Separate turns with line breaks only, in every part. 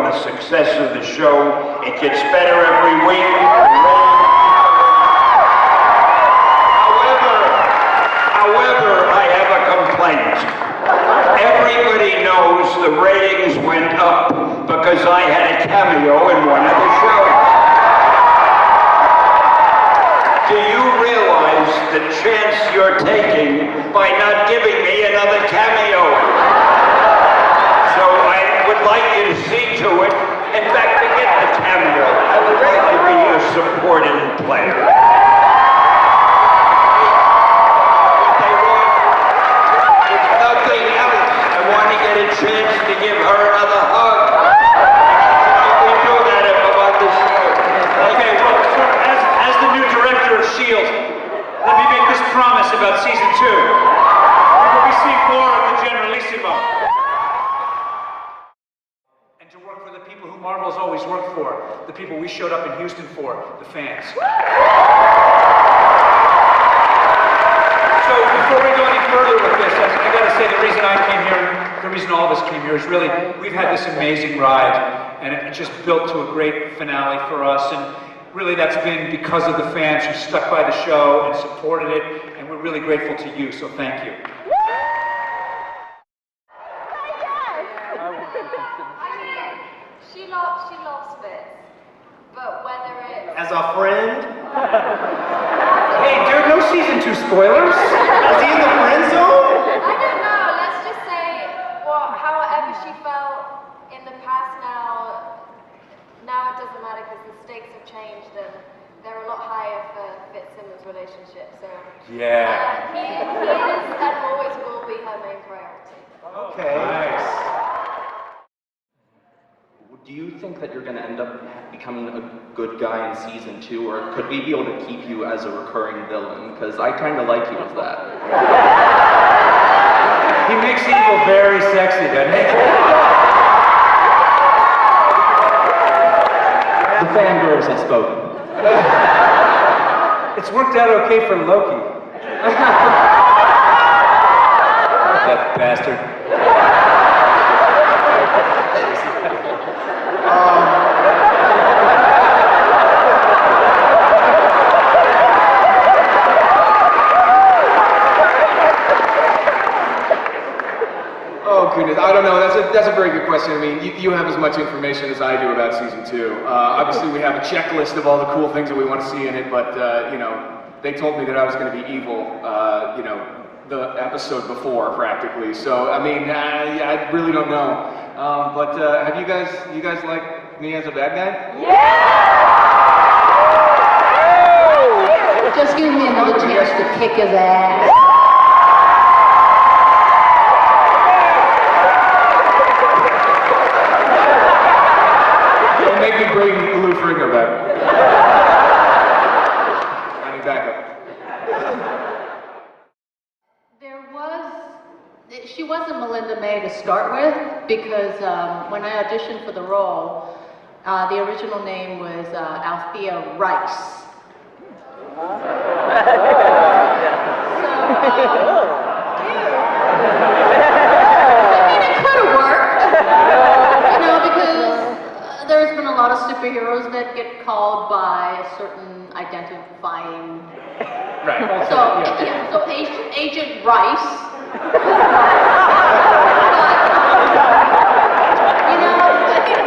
on the success of the show. It gets better every week. However, I have a complaint. Everybody knows the ratings went up because I had a cameo in one of the shows. Do you realize the chance you're taking by not giving me another cameo? So I would like you to see to it. In fact, to get the cameo, I would like to be a supporting player. If nothing else, I want to get a chance to give her another hug. We do that if I'm on the show.
Okay, well, sir, as the new director of S.H.I.E.L.D., let me make this promise about season 2. We will be seeing more of the Generalissimo. And to work for the people who Marvel's always worked for, the people we showed up in Houston for, the fans. So before we go any further with this, I gotta say the reason I came here, the reason all of us came here is really, we've had this amazing ride, and it just built to a great finale for us, and really that's been because of the fans who stuck by the show and supported it, and we're really grateful to you, so thank you.
She loves Fitz, but whether it's...
As a friend?
Hey, dude, no season 2 spoilers!
Is he in the friend zone?
I don't know, let's just say, well, however she felt in the past now it doesn't matter because the stakes have changed and they're a lot higher for Fitzsimmons' relationship, so...
Yeah.
He is and always will be her main priority.
Okay.
Nice.
Do you think that you're going to end up becoming a good guy in season 2, or could we be able to keep you as a recurring villain? Because I kind of like you as that.
He makes evil very sexy, doesn't he?
The fangirls have spoken.
It's worked out okay for Loki. That bastard.
Oh goodness, I don't know. That's a very good question. I mean, you have as much information as I do about season 2. Obviously, we have a checklist of all the cool things that we want to see in it, but you know, they told me that I was going to be evil. You know, the episode before practically. So I mean, I really don't know. But have you guys like me as a bad guy?
Yeah! Just give me another chance to kick his ass.
Don't make me bring Ferrigno back. I need backup.
She wasn't Melinda May to start with because when I auditioned for the role, the original name was Althea Rice. It could have worked, you know, because there's been a lot of superheroes that get called by a certain identifying.
Right.
So yeah, so Agent Rice. But, you know, I think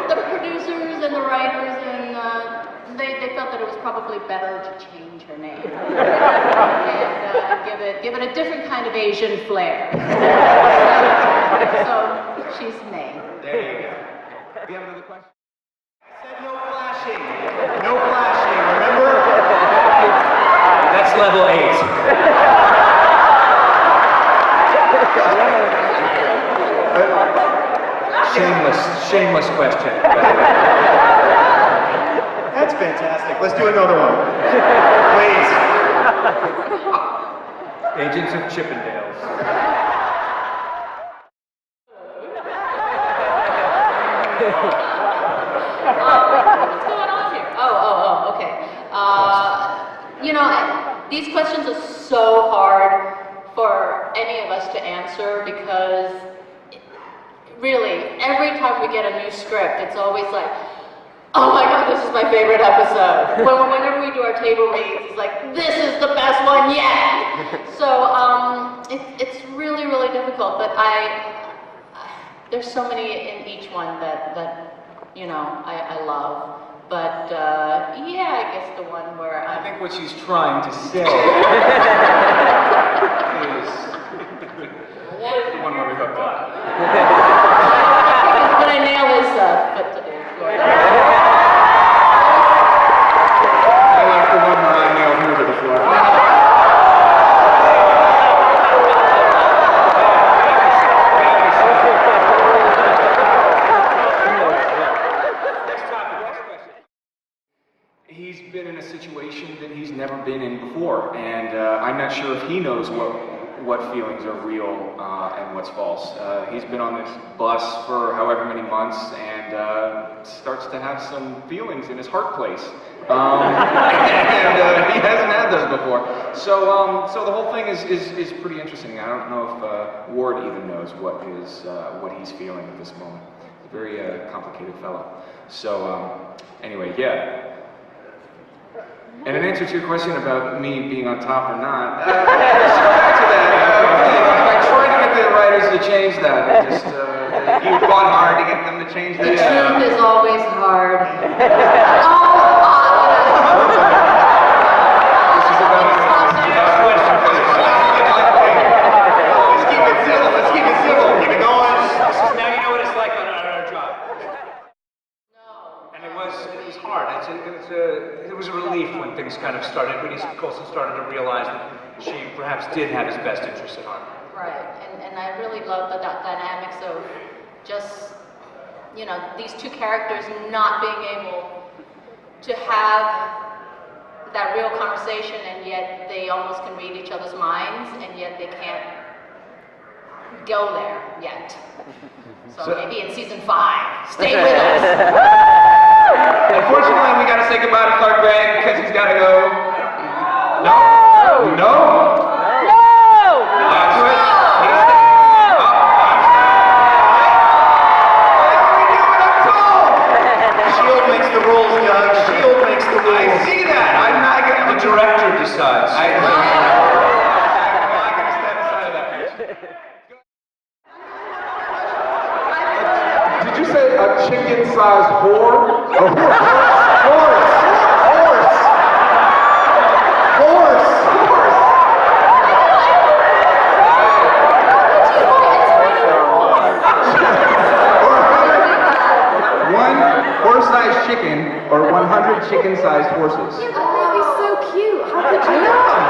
the producers and the writers and they felt that it was probably better to change her name and give it a different kind of Asian flair. So she's May.
There you go. Do you have another question? I said no flashing. No flashing, remember?
That's level 8. Shameless question.
That's fantastic. Let's do another one. Please.
Agents of Chippendales.
What's going on here? Oh, okay. You know, these questions are so hard for any of us to answer because really, every time we get a new script, it's always like, oh my God, this is my favorite episode. Whenever we do our table reads, it's like, this is the best one yet. So it's really, really difficult, but there's so many in each one that you know, I love. But yeah, I guess the one where
I think what she's trying to say is the one where we hooked up.
But I nail his foot to the floor.
I like the one where I nailed her to the floor. He's been in a situation that he's never been in before, and I'm not sure if he knows what feelings are real and what's false. He's been on this bus for however many months and starts to have some feelings in his heart place. And he hasn't had those before. So the whole thing is pretty interesting. I don't know if Ward even knows what he's feeling at this moment. He's a very complicated fellow. So anyway, yeah. And in answer to your question about me being on top or not, let's go back to that. I tried to get the writers to change that. Just
You've gone hard to get them to change
The
that.
truth is always hard.
this is about
Let's keep it civil. Let's keep it civil. Keep it going.
Now you know what it's like on our job.
No.
And it was hard. It was a relief when things kind of started, when Coulson started to realize that she perhaps did have his best interests at heart.
Right, and I really love the dynamics of just, you know, these two characters not being able to have that real conversation, and yet they almost can read each other's minds, and yet they can't go there yet. So maybe in season 5, stay with us.
Unfortunately, we gotta say goodbye to Clark Gregg because he's gotta go. No! No! That's it. He's staying. We do what I'm told! S.H.I.E.L.D. makes the rules, Doug. S.H.I.E.L.D. makes the rules. I see that. I'm not gonna.
The director decides.
I'm not gonna stand aside of that.
Did you say a chicken-sized whore? One horse-sized chicken or 100 chicken-sized horses?
Oh, that'd be so cute. How could you?